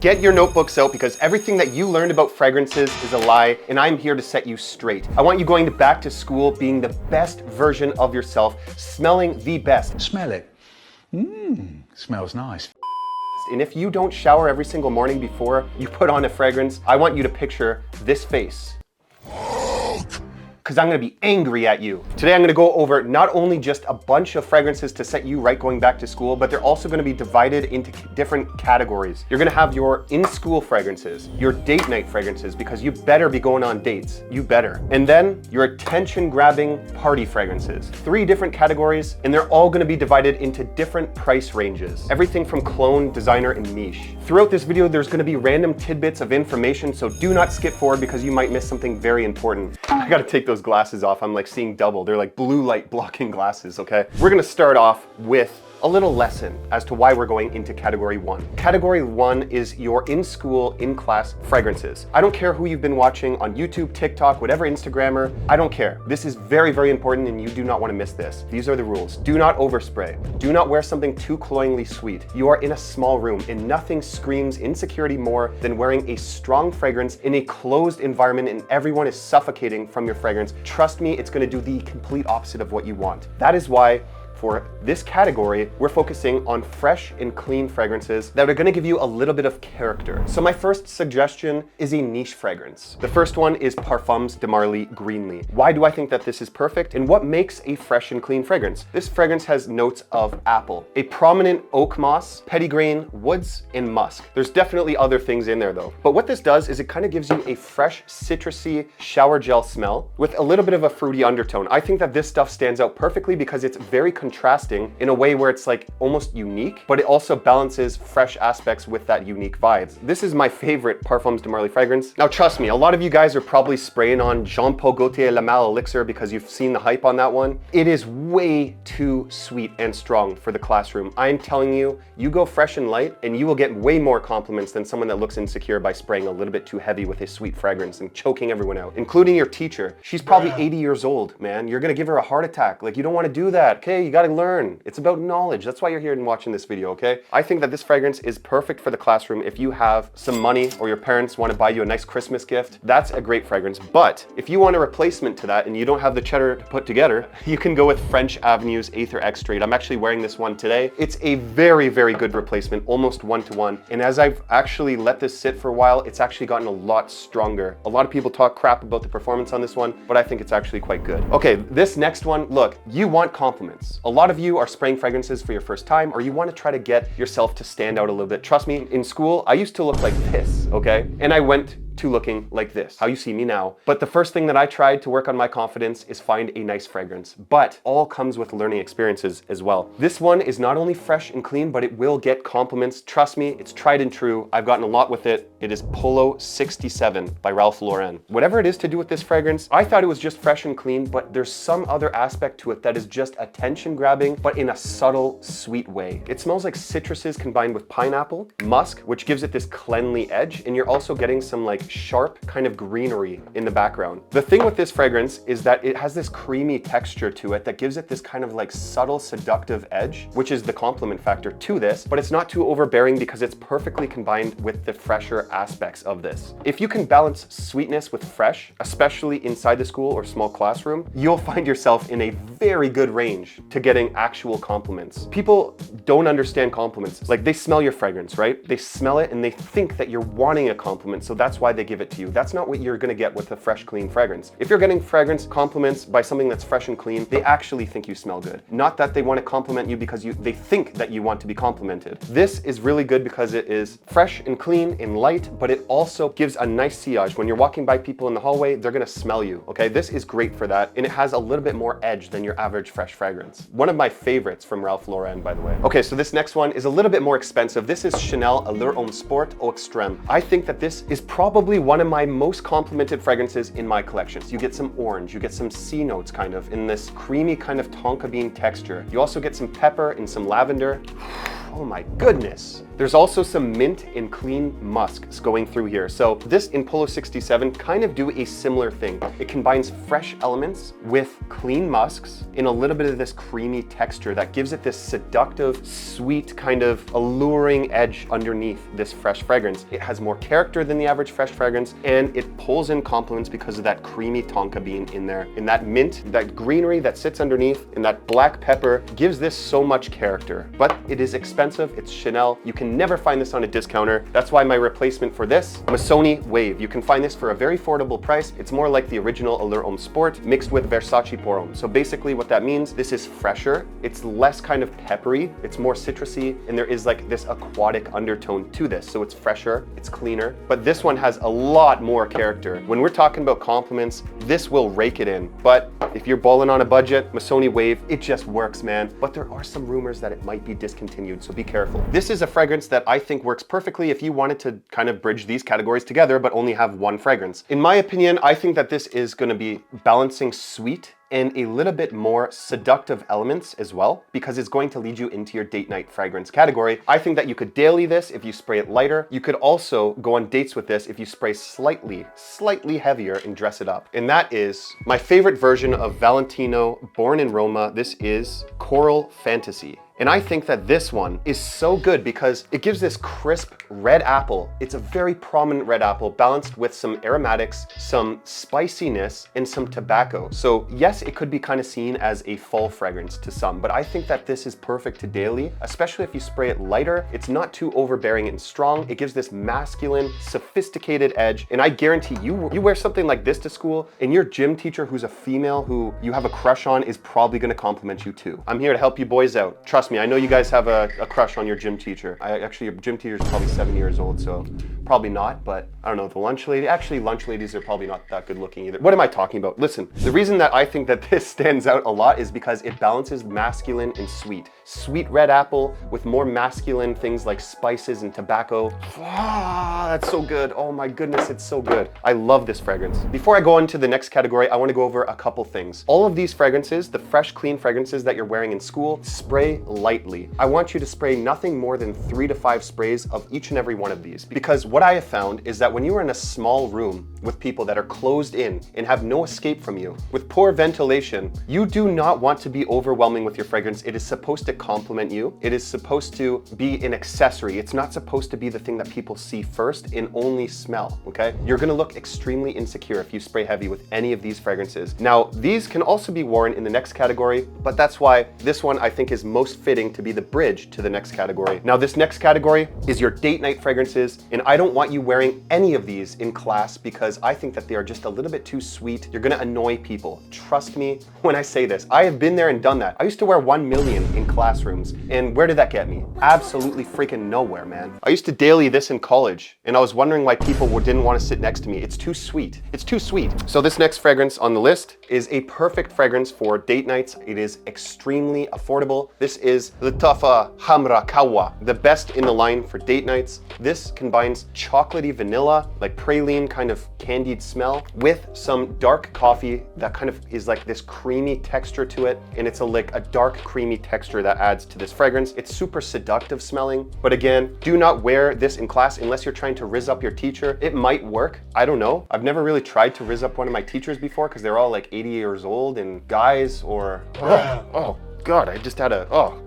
Get your notebooks out because everything that you learned about fragrances is a lie, and I'm here to set you straight. I want you going back to school being the best version of yourself, smelling the best. Smell it. Smells nice. And if you don't shower every single morning before you put on a fragrance, I want you to picture this face. Because I'm gonna be angry at you. Today I'm gonna go over not only just a bunch of fragrances to set you right going back to school, but they're also gonna be divided into different categories. You're gonna have your in-school fragrances, your date night fragrances, because you better be going on dates, you better. And then your attention-grabbing party fragrances. 3 different categories, and they're all gonna be divided into different price ranges. Everything from clone, designer, and niche. Throughout this video, there's gonna be random tidbits of information, so do not skip forward because you might miss something very important. I gotta take those glasses off. I'm like seeing double. They're like blue light blocking glasses, okay? We're gonna start off with a little lesson as to why we're going into category 1. Category 1 is your in-school, in-class fragrances. I don't care who you've been watching on YouTube, TikTok, whatever Instagrammer, I don't care. This is very, very important and you do not want to miss this. These are the rules. Do not overspray. Do not wear something too cloyingly sweet. You are in a small room and nothing screams insecurity more than wearing a strong fragrance in a closed environment and everyone is suffocating from your fragrance. Trust me, it's going to do the complete opposite of what you want. That is why for this category, we're focusing on fresh and clean fragrances that are gonna give you a little bit of character. So my first suggestion is a niche fragrance. The first one is Parfums de Marly Greenley. Why do I think that this is perfect? And what makes a fresh and clean fragrance? This fragrance has notes of apple, a prominent oak moss, petitgrain, woods, and musk. There's definitely other things in there though. But what this does is it kind of gives you a fresh, citrusy shower gel smell with a little bit of a fruity undertone. I think that this stuff stands out perfectly because it's very contrasting in a way where it's like almost unique, but it also balances fresh aspects with that unique vibes. This is my favorite Parfums de Marly fragrance. Now trust me, a lot of you guys are probably spraying on Jean-Paul Gaultier La Mal Elixir because you've seen the hype on that one. It is way too sweet and strong for the classroom. I'm telling you, you go fresh and light and you will get way more compliments than someone that looks insecure by spraying a little bit too heavy with a sweet fragrance and choking everyone out, including your teacher. She's probably 80 years old, man. You're gonna give her a heart attack. Like, you don't wanna do that, okay? You gotta learn. It's about knowledge. That's why you're here and watching this video, okay? I think that this fragrance is perfect for the classroom if you have some money or your parents want to buy you a nice Christmas gift. That's a great fragrance. But if you want a replacement to that and you don't have the cheddar to put together, you can go with French Avenue's Aether Extrait. I'm actually wearing this one today. It's a very, very good replacement, almost 1-to-1. And as I've actually let this sit for a while, it's actually gotten a lot stronger. A lot of people talk crap about the performance on this one, but I think it's actually quite good. Okay, this next one, look, you want compliments. A lot of you are spraying fragrances for your first time, or you want to try to get yourself to stand out a little bit. Trust me, in school, I used to look like this, okay? And I went to looking like this, how you see me now. But the first thing that I tried to work on my confidence is find a nice fragrance, but all comes with learning experiences as well. This one is not only fresh and clean, but it will get compliments. Trust me, it's tried and true. I've gotten a lot with it. It is Polo 67 by Ralph Lauren. Whatever it is to do with this fragrance, I thought it was just fresh and clean, but there's some other aspect to it that is just attention grabbing, but in a subtle, sweet way. It smells like citruses combined with pineapple, musk, which gives it this cleanly edge, and you're also getting some like sharp kind of greenery in the background. The thing with this fragrance is that it has this creamy texture to it that gives it this kind of like subtle seductive edge, which is the compliment factor to this, but it's not too overbearing because it's perfectly combined with the fresher aspects of this. If you can balance sweetness with fresh, especially inside the school or small classroom, you'll find yourself in a very good range to getting actual compliments. People don't understand compliments. Like, they smell your fragrance, right? They smell it and they think that you're wanting a compliment, so that's why they give it to you. That's not what you're gonna get with a fresh, clean fragrance. If you're getting fragrance compliments by something that's fresh and clean, they actually think you smell good. Not that they want to compliment you because they think that you want to be complimented. This is really good because it is fresh and clean and light, but it also gives a nice sillage. When you're walking by people in the hallway, they're gonna smell you, okay? This is great for that, and it has a little bit more edge than your average fresh fragrance. One of my favorites from Ralph Lauren, by the way. Okay, so this next one is a little bit more expensive. This is Chanel Allure Homme Sport Au Extrême. I think that this is probably one of my most complimented fragrances in my collections. You get some orange, you get some sea notes kind of in this creamy kind of tonka bean texture. You also get some pepper and some lavender. Oh my goodness. There's also some mint and clean musks going through here. So this in Polo 67 kind of do a similar thing. It combines fresh elements with clean musks in a little bit of this creamy texture that gives it this seductive, sweet, kind of alluring edge underneath this fresh fragrance. It has more character than the average fresh fragrance, and it pulls in compliments because of that creamy tonka bean in there. And that mint, that greenery that sits underneath, and that black pepper gives this so much character. But it is expensive, it's Chanel. You can never find this on a discounter. That's why my replacement for this, Missoni Wave. You can find this for a very affordable price. It's more like the original Allure Homme Sport mixed with Versace Pour Homme. So basically what that means, this is fresher, it's less kind of peppery, it's more citrusy, and there is like this aquatic undertone to this. So it's fresher, it's cleaner, but this one has a lot more character. When we're talking about compliments, this will rake it in. But if you're balling on a budget, Missoni Wave, it just works, man. But there are some rumors that it might be discontinued, so be careful. This is a fragrance that I think works perfectly if you wanted to kind of bridge these categories together, but only have one fragrance. In my opinion, I think that this is gonna be balancing sweet and a little bit more seductive elements as well, because it's going to lead you into your date night fragrance category. I think that you could daily this if you spray it lighter. You could also go on dates with this if you spray slightly heavier and dress it up. And that is my favorite version of Valentino, born in Roma. This is Coral Fantasy. And I think that this one is so good because it gives this crisp red apple. It's a very prominent red apple balanced with some aromatics, some spiciness, and some tobacco. So yes, it could be kind of seen as a fall fragrance to some, but I think that this is perfect to daily, especially if you spray it lighter. It's not too overbearing and strong. It gives this masculine, sophisticated edge. And I guarantee you wear something like this to school, and your gym teacher who's a female who you have a crush on is probably gonna compliment you too. I'm here to help you boys out. Trust me, I know you guys have a crush on your gym teacher. Actually, your gym teacher is probably 7 years old, so probably not, but I don't know, the lunch lady, actually lunch ladies are probably not that good looking either. What am I talking about? Listen, the reason that I think that this stands out a lot is because it balances masculine and sweet. Sweet red apple with more masculine things like spices and tobacco. Ah, that's so good. Oh my goodness, it's so good. I love this fragrance. Before I go on to the next category, I want to go over a couple things. All of these fragrances, the fresh, clean fragrances that you're wearing in school, spray lightly. I want you to spray nothing more than 3 to 5 sprays of each and every one of these, because what I have found is that when you are in a small room with people that are closed in and have no escape from you, with poor ventilation, you do not want to be overwhelming with your fragrance. It is supposed to complement you. It is supposed to be an accessory. It's not supposed to be the thing that people see first and only smell, okay? You're gonna look extremely insecure if you spray heavy with any of these fragrances. Now, these can also be worn in the next category, but that's why this one I think is most fitting to be the bridge to the next category. Now, this next category is your date night fragrances, and I don't want you wearing any of these in class because I think that they are just a little bit too sweet. You're gonna annoy people. Trust me when I say this. I have been there and done that. I used to wear 1 million in classrooms, and where did that get me? Absolutely freaking nowhere, man. I used to daily this in college, and I was wondering why people didn't want to sit next to me. It's too sweet. It's too sweet. So this next fragrance on the list is a perfect fragrance for date nights. It is extremely affordable. This is Lattafa Khamrah Qahwa, the best in the line for date nights. This combines chocolatey vanilla, like praline kind of candied smell, with some dark coffee that kind of is like this creamy texture to it, and it's like a dark creamy texture that adds to this fragrance. It's super seductive smelling, but again, do not wear this in class unless you're trying to rizz up your teacher. It might work, I don't know. I've never really tried to rizz up one of my teachers before because they're all like 80 years old and guys, or God, I just had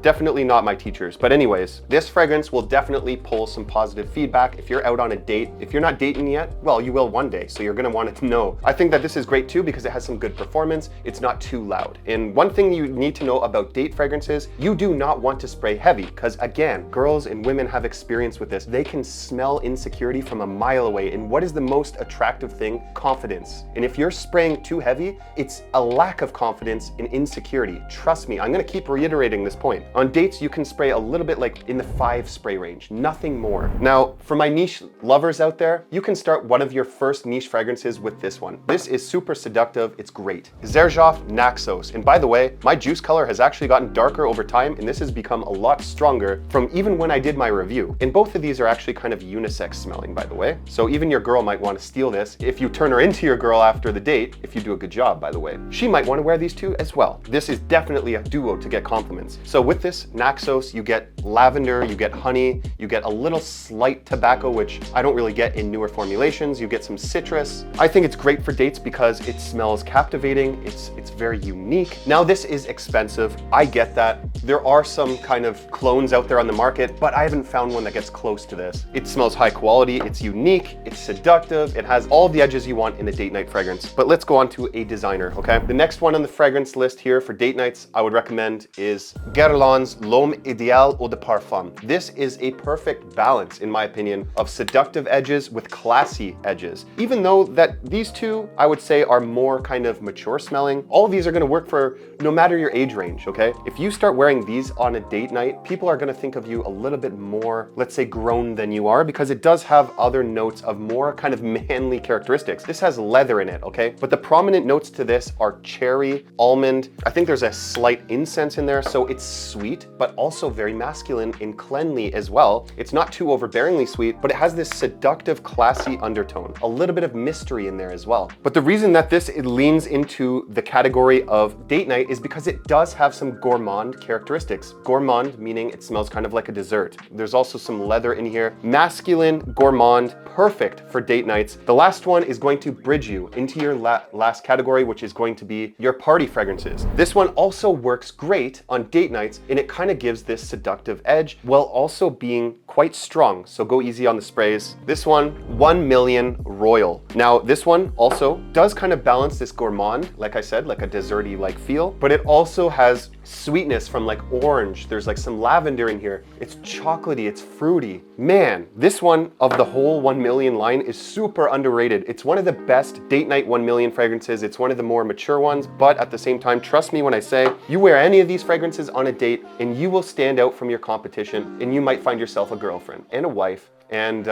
definitely not my teachers. But anyways, this fragrance will definitely pull some positive feedback if you're out on a date. If you're not dating yet, well, you will one day, so you're gonna want it to know. I think that this is great too because it has some good performance. It's not too loud. And one thing you need to know about date fragrances, you do not want to spray heavy because again, girls and women have experience with this. They can smell insecurity from a mile away. And what is the most attractive thing? Confidence. And if you're spraying too heavy, it's a lack of confidence and insecurity. Trust me, I'm gonna keep reiterating this point. On dates, you can spray a little bit like in the 5 spray range, nothing more. Now, for my niche lovers out there, you can start one of your first niche fragrances with this one. This is super seductive, it's great. Xerjoff Naxos. And by the way, my juice color has actually gotten darker over time, and this has become a lot stronger from even when I did my review. And both of these are actually kind of unisex smelling, by the way. So even your girl might want to steal this. If you turn her into your girl after the date, if you do a good job, by the way, she might want to wear these two as well. This is definitely a duo Paco to get compliments. So with this Naxos, you get lavender, you get honey, you get a little slight tobacco, which I don't really get in newer formulations. You get some citrus. I think it's great for dates because it smells captivating. It's very unique. Now this is expensive. I get that. There are some kind of clones out there on the market, but I haven't found one that gets close to this. It smells high quality, it's unique, it's seductive, it has all the edges you want in a date night fragrance. But let's go on to a designer, okay? The next one on the fragrance list here for date nights I would recommend is Guerlain's L'Homme Idéal Eau de Parfum. This is a perfect balance, in my opinion, of seductive edges with classy edges. Even though that these two, I would say, are more kind of mature smelling, all of these are gonna work for no matter your age range, okay? If you start wearing these on a date night, people are gonna think of you a little bit more, let's say, grown than you are, because it does have other notes of more kind of manly characteristics. This has leather in it, okay? But the prominent notes to this are cherry, almond. I think there's a slight incense in there, so it's sweet, but also very masculine and cleanly as well. It's not too overbearingly sweet, but it has this seductive, classy undertone. A little bit of mystery in there as well. But the reason that it leans into the category of date night is because it does have some gourmand characteristics. Gourmand meaning it smells kind of like a dessert. There's also some leather in here. Masculine, gourmand, perfect for date nights. The last one is going to bridge you into your last category, which is going to be your party fragrances. This one also works great on date nights, and it kind of gives this seductive edge while also being quite strong. So go easy on the sprays. This one, 1 Million Royal. Now this one also does kind of balance this gourmand, like I said, like a desserty like feel, but it also has sweetness from like orange. There's like some lavender in here. It's chocolatey, it's fruity. Man, this one of the whole 1 Million line is super underrated. It's one of the best date night 1 Million fragrances. It's one of the more mature ones, but at the same time, trust me when I say, you wear any of these fragrances on a date and you will stand out from your competition, and you might find yourself a girlfriend and a wife and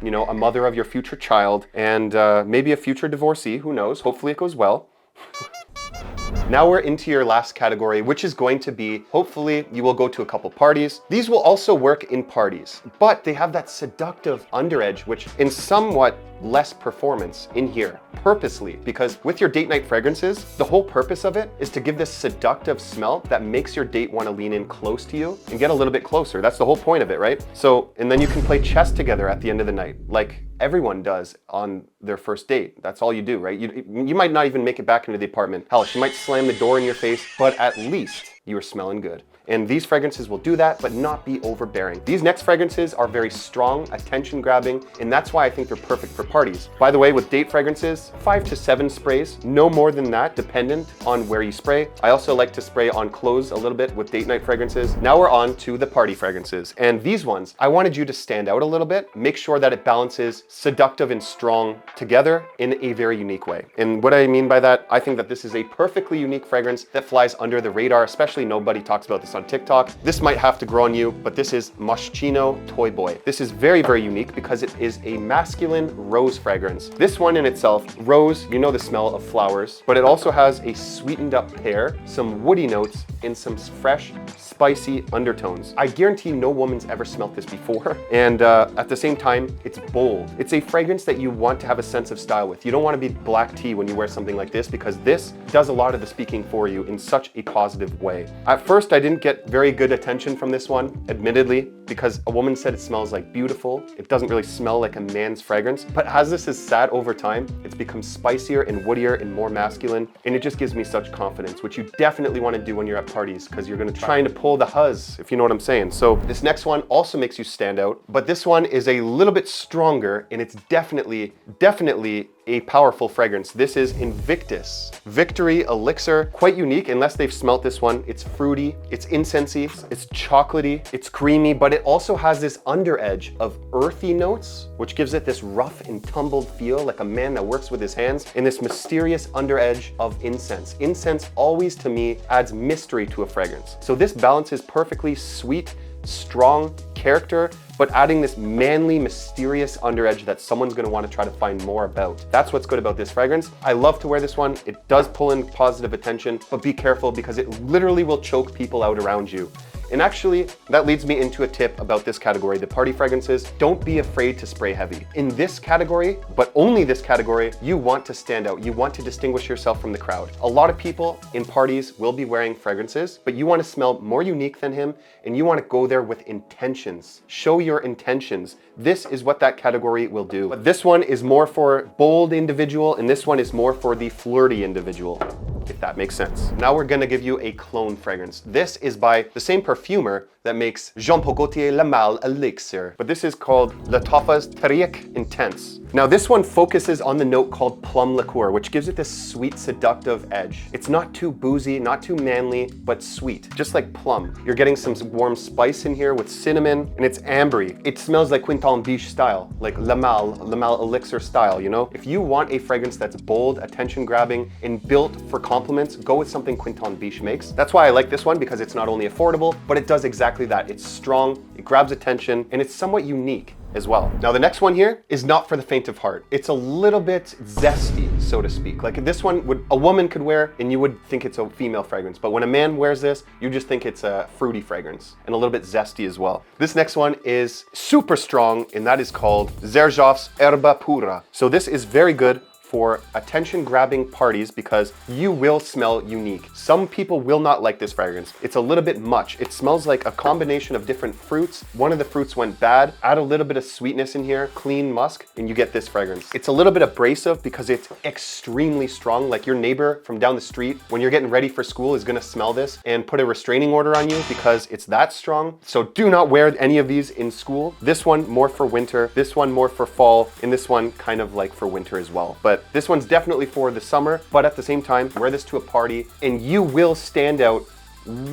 you know, a mother of your future child, and maybe a future divorcee, who knows? Hopefully it goes well. Now we're into your last category, which is going to be, hopefully you will go to a couple parties. These will also work in parties, but they have that seductive underedge, which in somewhat less performance in here, purposely, because with your date night fragrances, the whole purpose of it is to give this seductive smell that makes your date want to lean in close to you and get a little bit closer. That's the whole point of it, right? So, and then you can play chess together at the end of the night, like everyone does on their first date. That's all you do, right? You might not even make it back into the apartment. Hell, she might slam the door in your face, but at least you are smelling good. And these fragrances will do that, but not be overbearing. These next fragrances are very strong, attention grabbing, and that's why I think they're perfect for parties. By the way, with date fragrances, 5 to 7 sprays, no more than that, dependent on where you spray. I also like to spray on clothes a little bit with date night fragrances. Now we're on to the party fragrances. And these ones, I wanted you to stand out a little bit, make sure that it balances seductive and strong together in a very unique way. And what I mean by that, I think that this is a perfectly unique fragrance that flies under the radar, especially nobody talks about this on TikTok. This might have to grow on you, but this is Moschino Toy Boy. This is very, very unique because it is a masculine rose fragrance. This one in itself, rose, you know the smell of flowers, but it also has a sweetened up pear, some woody notes, and some fresh, spicy undertones. I guarantee no woman's ever smelt this before. And at the same time, it's bold. It's a fragrance that you want to have a sense of style with. You don't want to be black tea when you wear something like this, because this does a lot of the speaking for you in such a positive way. At first, I didn't get very good attention from this one, admittedly, because a woman said it smells like beautiful. It doesn't really smell like a man's fragrance, but as this has sat over time, it's become spicier and woodier and more masculine, and it just gives me such confidence, which you definitely want to do when you're at parties, because you're going to try to pull the huzz, if you know what I'm saying. So this next one also makes you stand out, but this one is a little bit stronger, and it's definitely a powerful fragrance. This is Invictus Victory Elixir. Quite unique, unless they've smelt this one. It's fruity, it's incensey, it's chocolatey, it's creamy, but it also has this under edge of earthy notes, which gives it this rough and tumbled feel, like a man that works with his hands, and this mysterious under edge of incense. Incense always, to me, adds mystery to a fragrance. So this balances perfectly sweet, strong character, but adding this manly, mysterious underedge that someone's gonna want to try to find more about. That's what's good about this fragrance. I love to wear this one. It does pull in positive attention, but be careful because it literally will choke people out around you. And actually, that leads me into a tip about this category, the party fragrances. Don't be afraid to spray heavy. In this category, but only this category, you want to stand out. You want to distinguish yourself from the crowd. A lot of people in parties will be wearing fragrances, but you want to smell more unique than him, and you want to go there with intentions. Show your intentions. This is what that category will do. But this one is more for bold individual, and this one is more for the flirty individual, if that makes sense. Now we're gonna give you a clone fragrance. This is by the same perfumer that makes Jean Paul Gaultier La Malle Elixir, but this is called Lattafa's Teriaq Intense. Now this one focuses on the note called plum liqueur, which gives it this sweet, seductive edge. It's not too boozy, not too manly, but sweet, just like plum. You're getting some warm spice in here with cinnamon, and it's ambery. It smells like Quinton Biche style, like La Malle Elixir style, you know? If you want a fragrance that's bold, attention-grabbing, and built for compliments, go with something Quinton Biche makes. That's why I like this one, because it's not only affordable, but it does exactly that. It's strong, it grabs attention, and it's somewhat unique as well. Now the next one here is not for the faint of heart. It's a little bit zesty, so to speak. Like this one a woman could wear and you would think it's a female fragrance, but when a man wears this, you just think it's a fruity fragrance and a little bit zesty as well. This next one is super strong, and that is called Xerjoff's Erba Pura. So this is very good for attention-grabbing parties because you will smell unique. Some people will not like this fragrance. It's a little bit much. It smells like a combination of different fruits. One of the fruits went bad. Add a little bit of sweetness in here, clean musk, and you get this fragrance. It's a little bit abrasive because it's extremely strong. Like your neighbor from down the street, when you're getting ready for school, is gonna smell this and put a restraining order on you because it's that strong. So do not wear any of these in school. This one more for winter, this one more for fall, and this one kind of like for winter as well. But this one's definitely for the summer, but at the same time, wear this to a party and you will stand out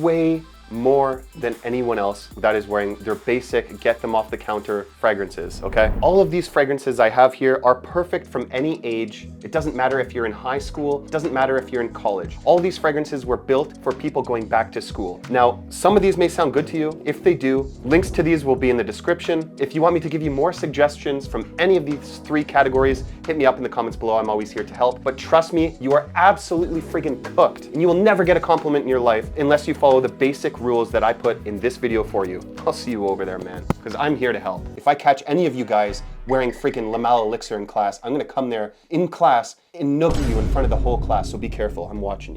way more than anyone else that is wearing their basic get them off the counter fragrances, okay? All of these fragrances I have here are perfect from any age. It doesn't matter if you're in high school, it doesn't matter if you're in college. All these fragrances were built for people going back to school. Now, some of these may sound good to you. If they do, links to these will be in the description. If you want me to give you more suggestions from any of these three categories, hit me up in the comments below. I'm always here to help. But trust me, you are absolutely friggin' cooked, and you will never get a compliment in your life unless you follow the basic rules that I put in this video for you. I'll see you over there, man, because I'm here to help. If I catch any of you guys wearing freaking La Malle Elixir in class, I'm gonna come there in class and noogie you in front of the whole class, so be careful, I'm watching you.